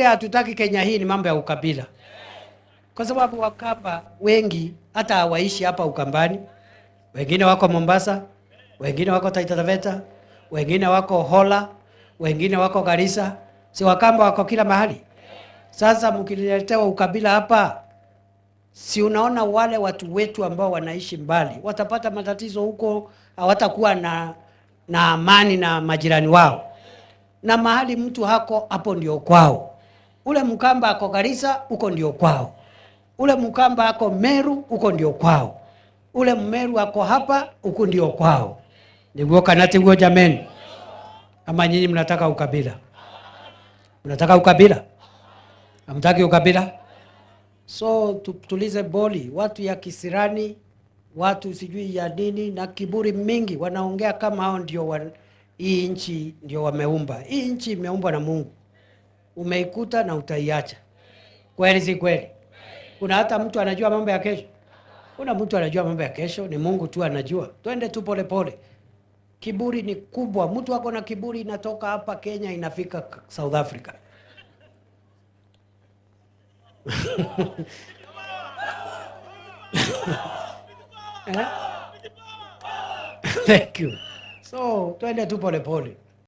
Hatutaki Kenya hii ni mambo ya ukabila, kwa sababu Wakamba wengi hata hawaishi hapa Ukambani. Wengine wako Mombasa, wengine wako Taita Taveta, wengine wako Hola, wengine wako Garissa. Si Wakamba wako kila mahali. Sasa mkiletewa ukabila hapa, si unaona wale watu wetu ambao wanaishi mbali watapata matatizo huko, hawatakuwa na amani na majirani wao. Na mahali mtu hako hapo ndio kwao. Ule Mkamba ako Garissa, uko ndio kwao. Ule Mkamba ako Meru, uko ndio kwao. Ule Mmeru ako hapa, uko ndio kwao. Niguo kanati nguo jameni. Ama nyinyi mnataka ukabila? Mnataka ukabila? Hamtaki ukabila? So tulize boli. Watu ya kisirani, watu sijui ya dini na kiburi mingi wanaongea kama hao ndio hii nchi ndio wameumba. Hii nchi imeumbwa na Mungu. Umeikuta na utaiacha. Kweli si kweli? Kuna hata mtu anajua mambo ya kesho? Kuna mtu anajua mambo ya kesho? Ni Mungu tu anajua. Twende tu pole pole. Kiburi ni kubwa. Mtu wako na kiburi inatoka hapa Kenya inafika South Africa. Thank you. So, twende tu pole pole.